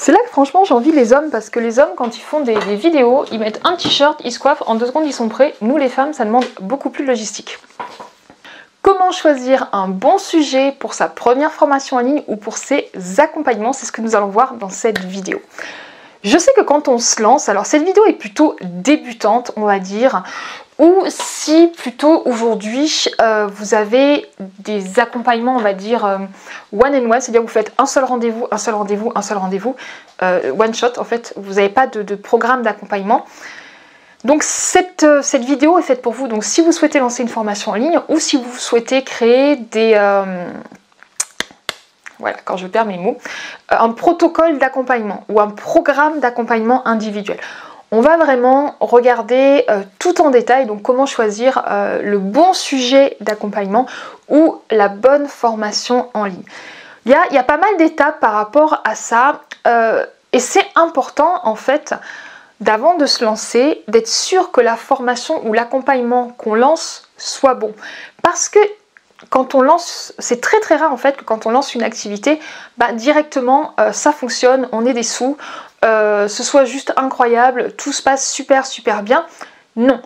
C'est là que franchement j'envie les hommes, parce que les hommes quand ils font des vidéos, ils mettent un t-shirt, ils se coiffent, en 2 secondes ils sont prêts. Nous les femmes, ça demande beaucoup plus de logistique. Comment choisir un bon sujet pour sa première formation en ligne ou pour ses accompagnements? C'est ce que nous allons voir dans cette vidéo. Je sais que quand on se lance, alors cette vidéo est plutôt débutante, on va dire, ou si plutôt aujourd'hui vous avez des accompagnements, on va dire one and one, c'est-à-dire vous faites un seul rendez-vous, un seul rendez-vous, un seul rendez-vous, one shot en fait, vous n'avez pas de programme d'accompagnement. Donc cette vidéo est faite pour vous, donc si vous souhaitez lancer une formation en ligne ou si vous souhaitez créer des... voilà, quand je perds mes mots, un protocole d'accompagnement ou un programme d'accompagnement individuel. On va vraiment regarder tout en détail, donc comment choisir le bon sujet d'accompagnement ou la bonne formation en ligne. Il y a pas mal d'étapes par rapport à ça et c'est important en fait d'avant de se lancer, d'être sûr que la formation ou l'accompagnement qu'on lance soit bon. Parce que quand on lance, c'est très rare en fait que quand on lance une activité, directement ça fonctionne, on ait des sous, ce soit juste incroyable, tout se passe super bien. Non,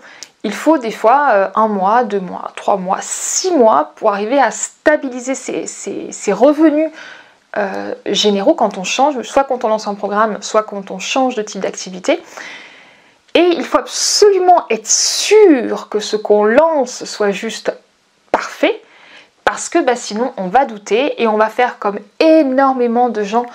il faut des fois 1 mois, 2 mois, 3 mois, 6 mois pour arriver à stabiliser ses revenus généraux quand on change, soit quand on lance un programme, soit quand on change de type d'activité. Et il faut absolument être sûr que ce qu'on lance soit juste parfait, parce que sinon on va douter et on va faire comme énormément de gens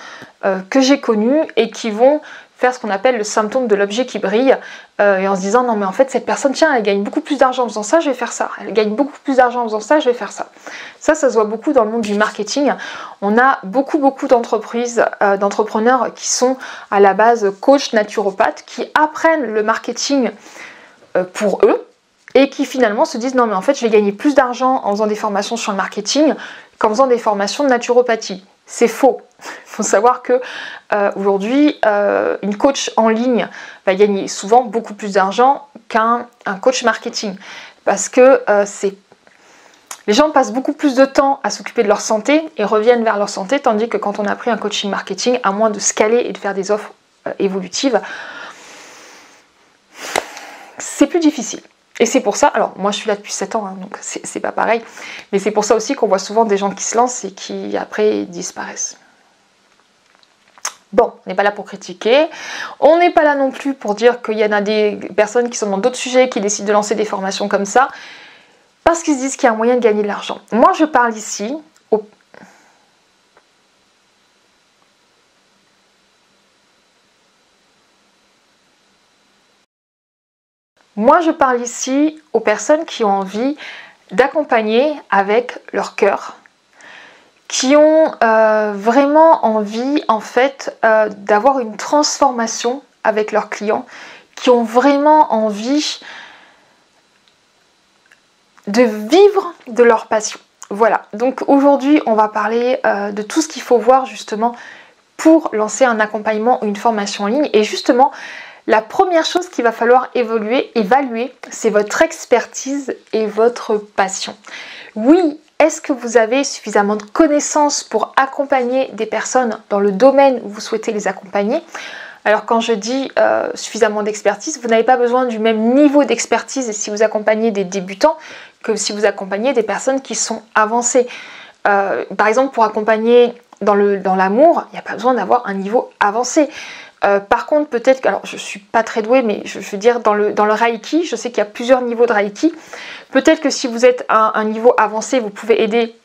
que j'ai connus et qui vont faire ce qu'on appelle le symptôme de l'objet qui brille et en se disant non mais en fait cette personne tiens elle gagne beaucoup plus d'argent en faisant ça, je vais faire ça, elle gagne beaucoup plus d'argent en faisant ça, je vais faire ça. Ça se voit beaucoup dans le monde du marketing. On a beaucoup d'entreprises, d'entrepreneurs qui sont à la base coach naturopathes, qui apprennent le marketing pour eux et qui finalement se disent non mais en fait je vais gagner plus d'argent en faisant des formations sur le marketing qu'en faisant des formations de naturopathie. C'est faux. Il faut savoir que aujourd'hui, une coach en ligne va gagner souvent beaucoup plus d'argent qu'un coach marketing. Parce que les gens passent beaucoup plus de temps à s'occuper de leur santé et reviennent vers leur santé, tandis que quand on a pris un coaching marketing, à moins de scaler et de faire des offres évolutives, c'est plus difficile. Et c'est pour ça, alors moi je suis là depuis 7 ans, donc c'est pas pareil, mais c'est pour ça aussi qu'on voit souvent des gens qui se lancent et qui après disparaissent. Bon, on n'est pas là pour critiquer, on n'est pas là non plus pour dire qu'il y en a des personnes qui sont dans d'autres sujets, qui décident de lancer des formations comme ça, parce qu'ils se disent qu'il y a un moyen de gagner de l'argent. Moi je parle ici aux personnes qui ont envie d'accompagner avec leur cœur, qui ont vraiment envie en fait d'avoir une transformation avec leurs clients, qui ont vraiment envie de vivre de leur passion. Voilà, donc aujourd'hui on va parler de tout ce qu'il faut voir justement pour lancer un accompagnement ou une formation en ligne. Et justement, la première chose qu'il va falloir évaluer, c'est votre expertise et votre passion. Oui, est-ce que vous avez suffisamment de connaissances pour accompagner des personnes dans le domaine où vous souhaitez les accompagner? Alors quand je dis suffisamment d'expertise, vous n'avez pas besoin du même niveau d'expertise si vous accompagnez des débutants que si vous accompagnez des personnes qui sont avancées. Par exemple, pour accompagner dans l'amour, il n'y a pas besoin d'avoir un niveau avancé. Par contre, peut-être que, alors je ne suis pas très douée, mais je veux dire dans le Reiki, je sais qu'il y a plusieurs niveaux de Reiki. Peut-être que si vous êtes à un niveau avancé, vous pouvez aider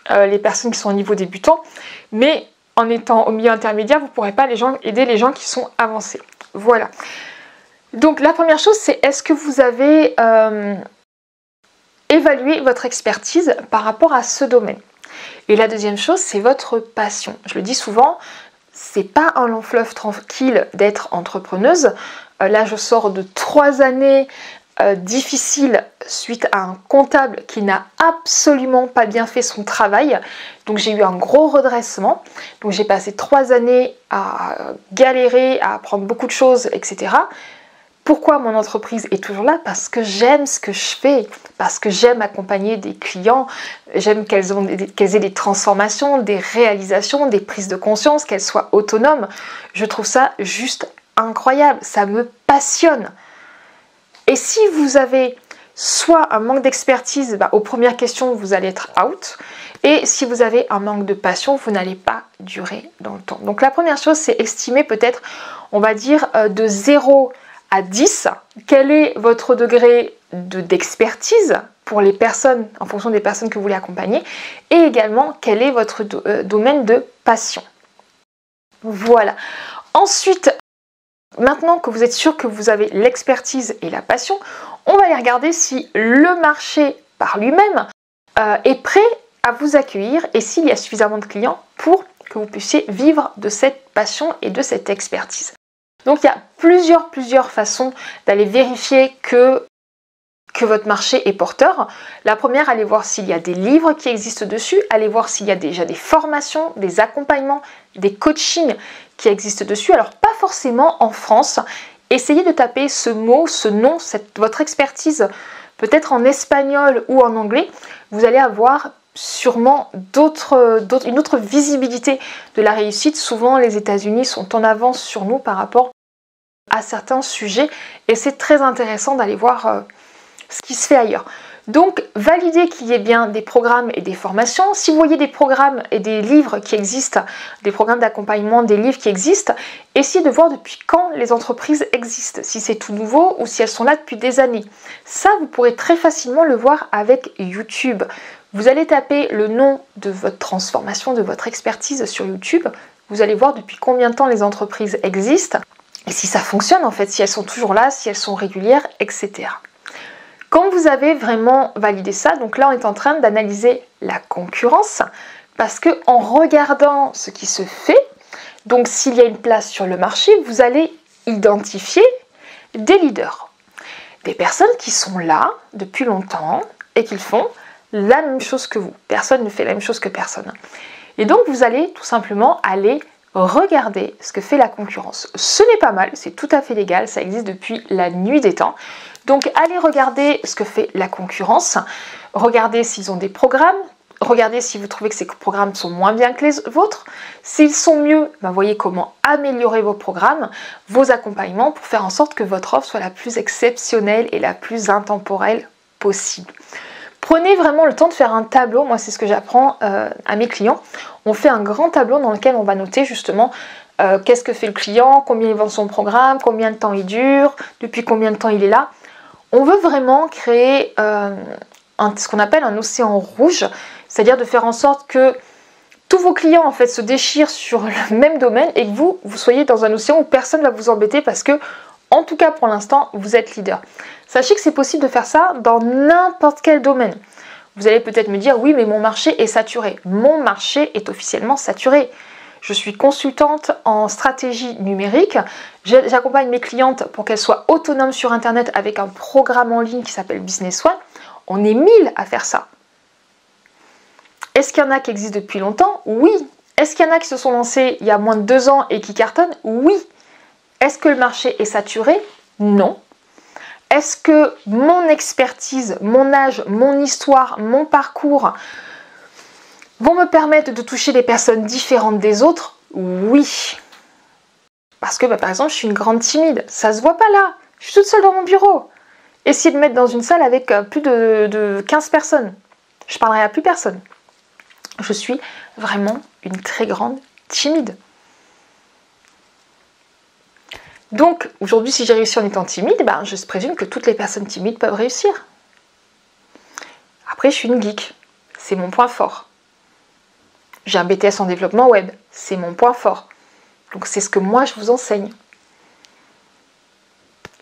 les personnes qui sont au niveau débutant, mais en étant au milieu intermédiaire, vous ne pourrez pas aider les gens qui sont avancés. Voilà. Donc la première chose, c'est est-ce que vous avez évalué votre expertise par rapport à ce domaine? Et la deuxième chose, c'est votre passion. Je le dis souvent, c'est pas un long fleuve tranquille d'être entrepreneuse. Là, je sors de 3 années difficiles suite à un comptable qui n'a absolument pas bien fait son travail. Donc j'ai eu un gros redressement. Donc j'ai passé 3 années à galérer, à apprendre beaucoup de choses, etc. Pourquoi mon entreprise est toujours là? Parce que j'aime ce que je fais, parce que j'aime accompagner des clients, j'aime qu'elles aient des transformations, des réalisations, des prises de conscience, qu'elles soient autonomes. Je trouve ça juste incroyable, ça me passionne. Et si vous avez soit un manque d'expertise, aux premières questions, vous allez être out. Et si vous avez un manque de passion, vous n'allez pas durer dans le temps. Donc la première chose, c'est estimer peut-être, on va dire, de 0 à 10, quel est votre degré d'expertise pour les personnes, en fonction des personnes que vous voulez accompagner, et également quel est votre domaine de passion. Voilà. Ensuite, maintenant que vous êtes sûr que vous avez l'expertise et la passion, on va aller regarder si le marché par lui-même est prêt à vous accueillir et s'il y a suffisamment de clients pour que vous puissiez vivre de cette passion et de cette expertise. Donc il y a plusieurs façons d'aller vérifier que votre marché est porteur. La première, allez voir s'il y a des livres qui existent dessus, allez voir s'il y a déjà des formations, des accompagnements, des coachings qui existent dessus. Alors pas forcément en France. Essayez de taper ce mot, ce nom, votre expertise, peut-être en espagnol ou en anglais. Vous allez avoir sûrement une autre visibilité de la réussite. Souvent, les États-Unis sont en avance sur nous par rapport à certains sujets et c'est très intéressant d'aller voir ce qui se fait ailleurs. Donc, validez qu'il y ait bien des programmes et des formations. Si vous voyez des programmes et des livres qui existent, des programmes d'accompagnement, des livres qui existent, essayez de voir depuis quand les entreprises existent, si c'est tout nouveau ou si elles sont là depuis des années. Ça, vous pourrez très facilement le voir avec YouTube. Vous allez taper le nom de votre transformation, de votre expertise sur YouTube. Vous allez voir depuis combien de temps les entreprises existent et si ça fonctionne en fait, si elles sont toujours là, si elles sont régulières, etc. Quand vous avez vraiment validé ça, donc là on est en train d'analyser la concurrence parce que en regardant ce qui se fait, donc s'il y a une place sur le marché, vous allez identifier des leaders, des personnes qui sont là depuis longtemps et qui font la même chose que vous. Personne ne fait la même chose que personne. Et donc vous allez tout simplement aller regarder ce que fait la concurrence. Ce n'est pas mal, c'est tout à fait légal, ça existe depuis la nuit des temps. Donc allez regarder ce que fait la concurrence, regardez s'ils ont des programmes, regardez si vous trouvez que ces programmes sont moins bien que les vôtres. S'ils sont mieux, voyez comment améliorer vos programmes, vos accompagnements pour faire en sorte que votre offre soit la plus exceptionnelle et la plus intemporelle possible. Prenez vraiment le temps de faire un tableau, moi c'est ce que j'apprends à mes clients. On fait un grand tableau dans lequel on va noter justement qu'est-ce que fait le client, combien il vend son programme, combien de temps il dure, depuis combien de temps il est là. On veut vraiment créer ce qu'on appelle un océan rouge, c'est-à-dire de faire en sorte que tous vos clients en fait se déchirent sur le même domaine et que vous soyez dans un océan où personne ne va vous embêter parce que, en tout cas pour l'instant, vous êtes leader. Sachez que c'est possible de faire ça dans n'importe quel domaine. Vous allez peut-être me dire, oui, mais mon marché est saturé. Mon marché est officiellement saturé. Je suis consultante en stratégie numérique. J'accompagne mes clientes pour qu'elles soient autonomes sur Internet avec un programme en ligne qui s'appelle Business One. On est 1000 à faire ça. Est-ce qu'il y en a qui existent depuis longtemps? Oui. Est-ce qu'il y en a qui se sont lancés il y a moins de 2 ans et qui cartonnent? Oui. Est-ce que le marché est saturé? Non. Est-ce que mon expertise, mon âge, mon histoire, mon parcours vont me permettre de toucher des personnes différentes des autres? Oui. Parce que par exemple, je suis une grande timide. Ça se voit pas là. Je suis toute seule dans mon bureau. Essayez de me mettre dans une salle avec plus de 15 personnes. Je parlerai à plus personne. Je suis vraiment une très grande timide. Donc, aujourd'hui, si j'ai réussi en étant timide, je présume que toutes les personnes timides peuvent réussir. Après, je suis une geek. C'est mon point fort. J'ai un BTS en développement web. C'est mon point fort. Donc, c'est ce que moi, je vous enseigne.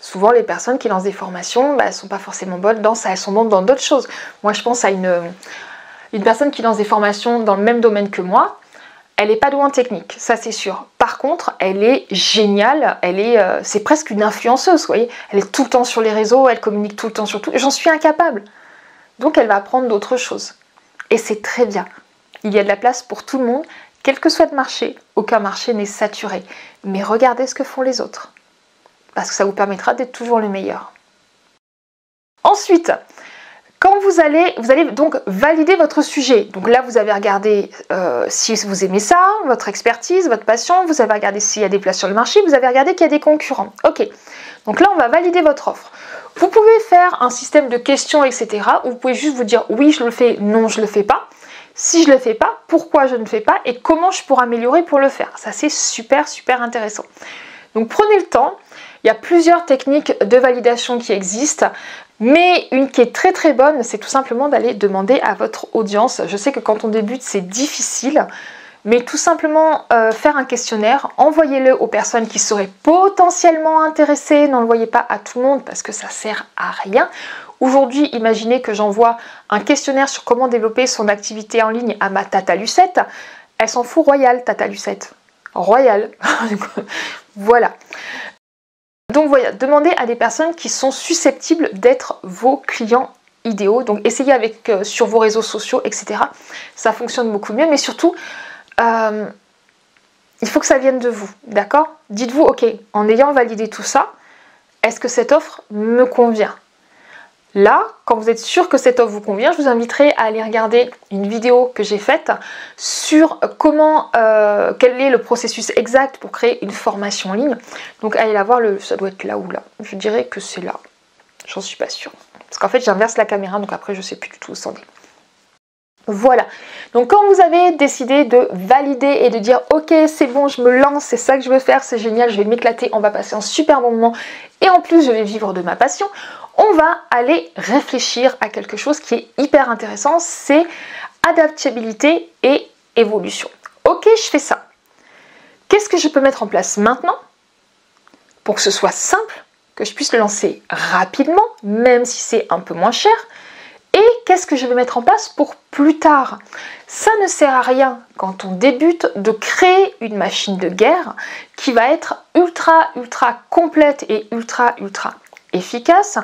Souvent, les personnes qui lancent des formations, elles ne sont pas forcément bonnes dans ça. Elles sont bonnes dans d'autres choses. Moi, je pense à une personne qui lance des formations dans le même domaine que moi. Elle n'est pas douée en technique, ça c'est sûr. Par contre, elle est géniale, c'est presque une influenceuse, vous voyez. Elle est tout le temps sur les réseaux, elle communique tout le temps sur tout. J'en suis incapable. Donc elle va apprendre d'autres choses. Et c'est très bien. Il y a de la place pour tout le monde, quel que soit le marché. Aucun marché n'est saturé. Mais regardez ce que font les autres. parce que ça vous permettra d'être toujours le meilleur. Ensuite, quand vous allez donc valider votre sujet. Donc là, vous avez regardé si vous aimez ça, votre expertise, votre passion, vous avez regardé s'il y a des places sur le marché, vous avez regardé qu'il y a des concurrents. Ok, donc là, on va valider votre offre. Vous pouvez faire un système de questions, etc. Ou vous pouvez juste vous dire oui, je le fais, non, je le fais pas. Si je ne le fais pas, pourquoi je ne le fais pas et comment je pourrais améliorer pour le faire. Ça, c'est super, super intéressant. Donc prenez le temps. Il y a plusieurs techniques de validation qui existent. Mais une qui est très très bonne, c'est tout simplement d'aller demander à votre audience. Je sais que quand on débute, c'est difficile, mais tout simplement faire un questionnaire, envoyez-le aux personnes qui seraient potentiellement intéressées, n'envoyez pas à tout le monde parce que ça sert à rien. Aujourd'hui, imaginez que j'envoie un questionnaire sur comment développer son activité en ligne à ma Tata Lucette. Elle s'en fout royal, Tata Lucette. Royal. Voilà. Donc voilà, demandez à des personnes qui sont susceptibles d'être vos clients idéaux. Donc essayez avec sur vos réseaux sociaux, etc. Ça fonctionne beaucoup mieux, mais surtout, il faut que ça vienne de vous, d'accord? Dites-vous, ok, en ayant validé tout ça, est-ce que cette offre me convient? Là, quand vous êtes sûr que cette offre vous convient, je vous inviterai à aller regarder une vidéo que j'ai faite sur comment, quel est le processus exact pour créer une formation en ligne. Donc allez la voir, ça doit être là ou là. Je dirais que c'est là. J'en suis pas sûre. Parce qu'en fait, j'inverse la caméra, donc après, je sais plus du tout où c'en est. Voilà. Donc quand vous avez décidé de valider et de dire ok, c'est bon, je me lance, c'est ça que je veux faire, c'est génial, je vais m'éclater, on va passer un super bon moment et en plus, je vais vivre de ma passion. On va aller réfléchir à quelque chose qui est hyper intéressant, c'est adaptabilité et évolution. Ok, je fais ça. Qu'est-ce que je peux mettre en place maintenant pour que ce soit simple, que je puisse le lancer rapidement, même si c'est un peu moins cher? Et qu'est-ce que je vais mettre en place pour plus tard? Ça ne sert à rien quand on débute de créer une machine de guerre qui va être ultra complète et ultra efficace,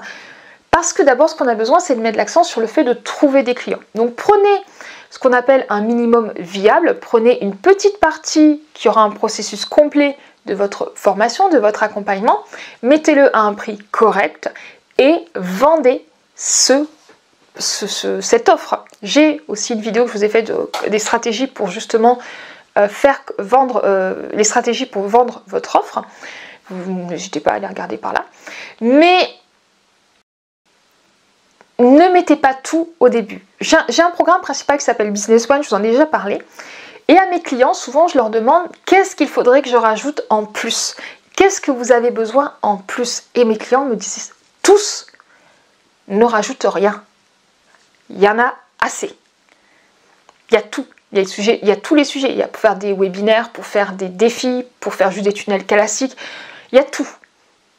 parce que d'abord ce qu'on a besoin, c'est de mettre l'accent sur le fait de trouver des clients. Donc prenez ce qu'on appelle un minimum viable, prenez une petite partie qui aura un processus complet de votre formation, de votre accompagnement, mettez-le à un prix correct et vendez cette offre. J'ai aussi une vidéo que je vous ai fait des stratégies pour justement faire vendre les stratégies pour vendre votre offre. N'hésitez pas à aller regarder par là. Mais ne mettez pas tout au début. J'ai un programme principal qui s'appelle Business One, je vous en ai déjà parlé. Et à mes clients, souvent, je leur demande qu'est-ce qu'il faudrait que je rajoute en plus. Qu'est-ce que vous avez besoin en plus? Et mes clients me disent tous, ne rajoute rien. Il y en a assez. Il y a tout. Il y a tous les sujets. Il y a pour faire des webinaires, pour faire des défis, pour faire juste des tunnels classiques. Il y a tout.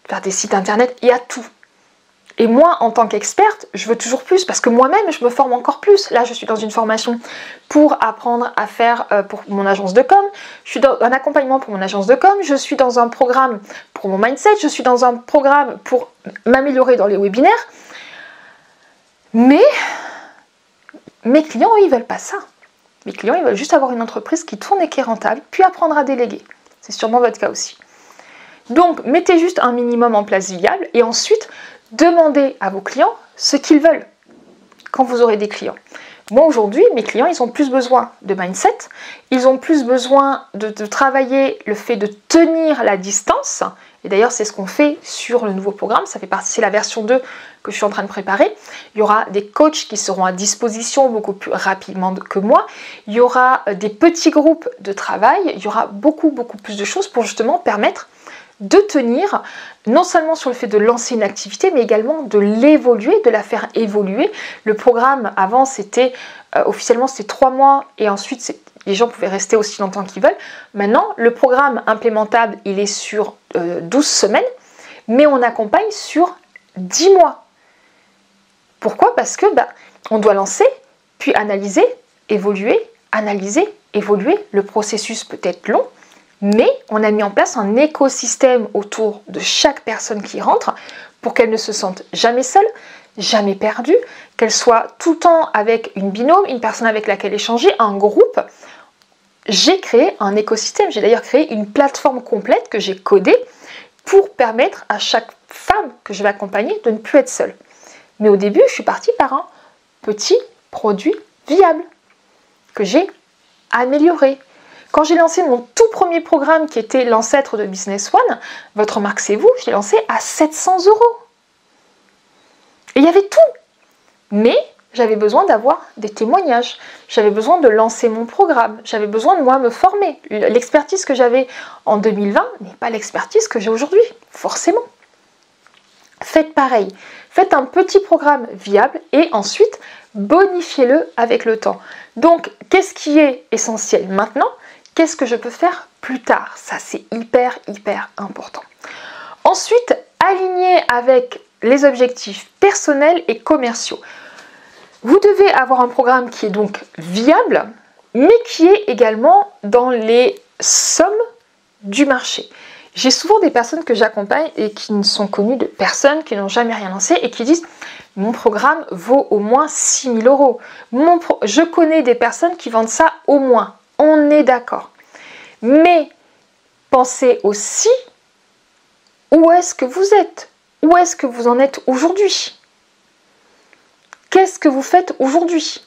Faire des sites internet, il y a tout. Et moi, en tant qu'experte, je veux toujours plus parce que moi-même, je me forme encore plus. Là, je suis dans une formation pour apprendre à faire pour mon agence de com. Je suis dans un accompagnement pour mon agence de com. Je suis dans un programme pour mon mindset. Je suis dans un programme pour m'améliorer dans les webinaires. Mais mes clients, eux, ils veulent pas ça. Mes clients, ils veulent juste avoir une entreprise qui tourne et qui est rentable, puis apprendre à déléguer. C'est sûrement votre cas aussi. Donc, mettez juste un minimum en place viable et ensuite, demandez à vos clients ce qu'ils veulent quand vous aurez des clients. Moi, aujourd'hui, mes clients, ils ont plus besoin de mindset, ils ont plus besoin de travailler le fait de tenir la distance. Et d'ailleurs, c'est ce qu'on fait sur le nouveau programme. Ça fait partie, c'est la version 2 que je suis en train de préparer. Il y aura des coachs qui seront à disposition beaucoup plus rapidement que moi. Il y aura des petits groupes de travail. Il y aura beaucoup plus de choses pour justement permettre de tenir, non seulement sur le fait de lancer une activité, mais également de l'évoluer, de la faire évoluer. Le programme, avant, c'était officiellement, c'était 3 mois, et ensuite, les gens pouvaient rester aussi longtemps qu'ils veulent. Maintenant, le programme implémentable, il est sur 12 semaines, mais on accompagne sur 10 mois. Pourquoi? Parce que on doit lancer, puis analyser, évoluer, analyser, évoluer. Le processus peut être long, mais on a mis en place un écosystème autour de chaque personne qui rentre pour qu'elle ne se sente jamais seule, jamais perdue, qu'elle soit tout le temps avec une binôme, une personne avec laquelle échanger, un groupe. J'ai créé un écosystème, j'ai d'ailleurs créé une plateforme complète que j'ai codée pour permettre à chaque femme que je vais accompagner de ne plus être seule. Mais au début, je suis partie par un petit produit viable que j'ai amélioré. Quand j'ai lancé mon tout premier programme qui était l'ancêtre de Business One, votre marque c'est vous, je l'ai lancé à 700 €. Et il y avait tout. Mais j'avais besoin d'avoir des témoignages. J'avais besoin de lancer mon programme. J'avais besoin de moi me former. L'expertise que j'avais en 2020 n'est pas l'expertise que j'ai aujourd'hui, forcément. Faites pareil. Faites un petit programme viable et ensuite bonifiez-le avec le temps. Donc, qu'est-ce qui est essentiel maintenant? Qu'est-ce que je peux faire plus tard? Ça, c'est hyper important. Ensuite, aligner avec les objectifs personnels et commerciaux. Vous devez avoir un programme qui est donc viable, mais qui est également dans les sommes du marché. J'ai souvent des personnes que j'accompagne et qui ne sont connues de personne, qui n'ont jamais rien lancé et qui disent « Mon programme vaut au moins 6 000 €. Je connais des personnes qui vendent ça au moins. » On est d'accord. Mais pensez aussi où est-ce que vous êtes? Où est-ce que vous en êtes aujourd'hui? Qu'est-ce que vous faites aujourd'hui?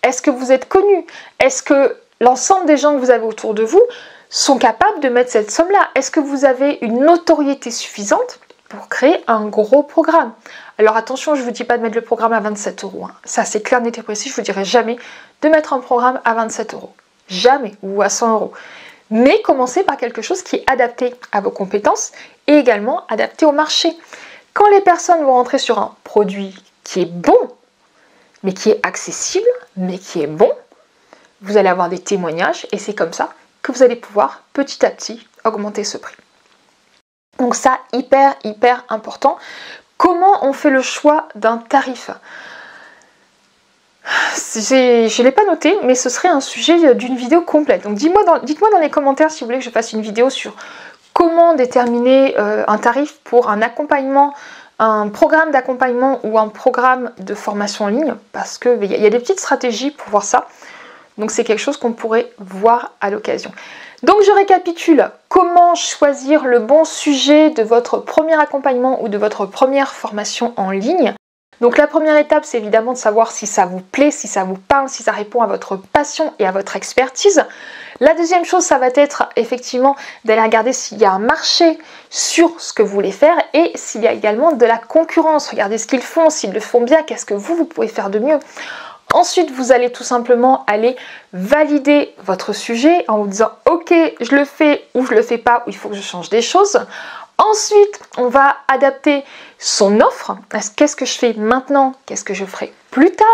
Est-ce que vous êtes connu? Est-ce que l'ensemble des gens que vous avez autour de vous sont capables de mettre cette somme-là? Est-ce que vous avez une notoriété suffisante pour créer un gros programme? Alors attention, je ne vous dis pas de mettre le programme à 27 €. Ça, c'est clair, net et précis. Je ne vous dirai jamais de mettre un programme à 27 €. Jamais. Ou à 100 €. Mais commencez par quelque chose qui est adapté à vos compétences et également adapté au marché. Quand les personnes vont rentrer sur un produit qui est bon, mais qui est accessible, mais qui est bon, vous allez avoir des témoignages et c'est comme ça que vous allez pouvoir petit à petit augmenter ce prix. Donc ça, hyper important. Comment on fait le choix d'un tarif? Je ne l'ai pas noté, mais ce serait un sujet d'une vidéo complète. Donc dites-moi dans les commentaires si vous voulez que je fasse une vidéo sur comment déterminer un tarif pour un accompagnement, un programme d'accompagnement ou un programme de formation en ligne, parce qu'il y a des petites stratégies pour voir ça. Donc c'est quelque chose qu'on pourrait voir à l'occasion. Donc je récapitule, comment choisir le bon sujet de votre premier accompagnement ou de votre première formation en ligne. Donc la première étape, c'est évidemment de savoir si ça vous plaît, si ça vous parle, si ça répond à votre passion et à votre expertise. La deuxième chose, ça va être effectivement d'aller regarder s'il y a un marché sur ce que vous voulez faire et s'il y a également de la concurrence. Regardez ce qu'ils font, s'ils le font bien, qu'est-ce que vous pouvez faire de mieux. Ensuite, vous allez tout simplement aller valider votre sujet en vous disant « Ok, je le fais ou je le fais pas, ou il faut que je change des choses ». Ensuite, on va adapter son offre. Qu'est-ce que je fais maintenant? Qu'est-ce que je ferai plus tard?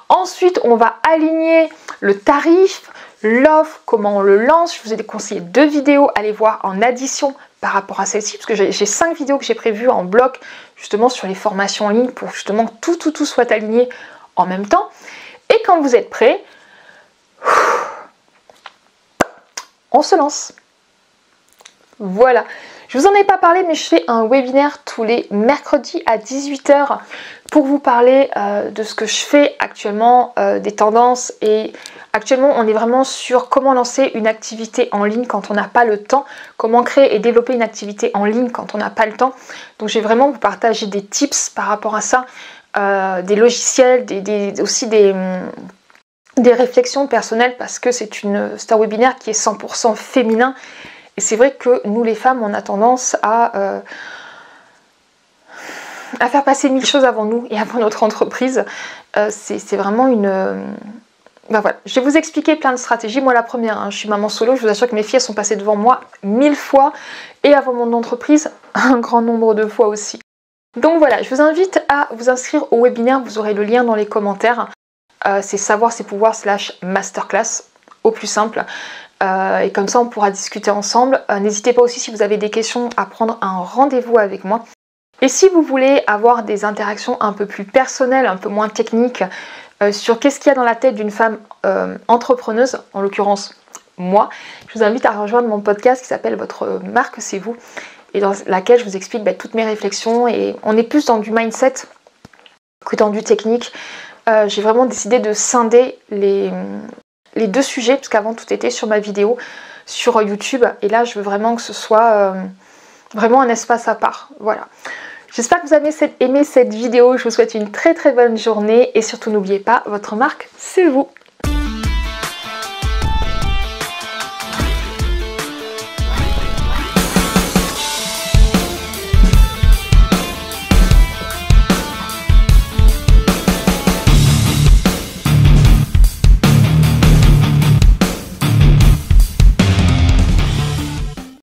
Ensuite, on va aligner le tarif, l'offre, comment on le lance. Je vous ai conseillé 2 vidéos, allez voir en addition par rapport à celle-ci, parce que j'ai 5 vidéos que j'ai prévues en bloc, justement sur les formations en ligne, pour justement que tout soit aligné en même temps. Et quand vous êtes prêts, on se lance. Voilà. Je vous en ai pas parlé, mais je fais un webinaire tous les mercredis à 18 h pour vous parler de ce que je fais actuellement, des tendances. Et actuellement, on est vraiment sur comment lancer une activité en ligne quand on n'a pas le temps, comment créer et développer une activité en ligne quand on n'a pas le temps. Donc, je vais vraiment vous partager des tips par rapport à ça, des logiciels, aussi des réflexions personnelles, parce que c'est un webinaire qui est 100% féminin. Et c'est vrai que nous les femmes, on a tendance à faire passer 1000 choses avant nous et avant notre entreprise. C'est vraiment une... Ben voilà. Je vais vous expliquer plein de stratégies. Moi la première, je suis maman solo, je vous assure que mes filles sont passées devant moi 1000 fois et avant mon entreprise un grand nombre de fois aussi. Donc voilà, je vous invite à vous inscrire au webinaire, vous aurez le lien dans les commentaires. C'est savoir c'est pouvoir / masterclass au plus simple. Et comme ça on pourra discuter ensemble. N'hésitez pas aussi si vous avez des questions à prendre un rendez-vous avec moi. Et si vous voulez avoir des interactions un peu plus personnelles, un peu moins techniques, sur qu'est-ce qu'il y a dans la tête d'une femme entrepreneuse, en l'occurrence moi, je vous invite à rejoindre mon podcast qui s'appelle Votre marque c'est vous, et dans laquelle je vous explique toutes mes réflexions, et on est plus dans du mindset que dans du technique. J'ai vraiment décidé de scinder les 2 sujets, parce qu'avant tout était sur ma vidéo sur YouTube, et là je veux vraiment que ce soit vraiment un espace à part. Voilà. J'espère que vous avez aimé cette vidéo. Je vous souhaite une très très bonne journée et surtout n'oubliez pas, votre marque, c'est vous.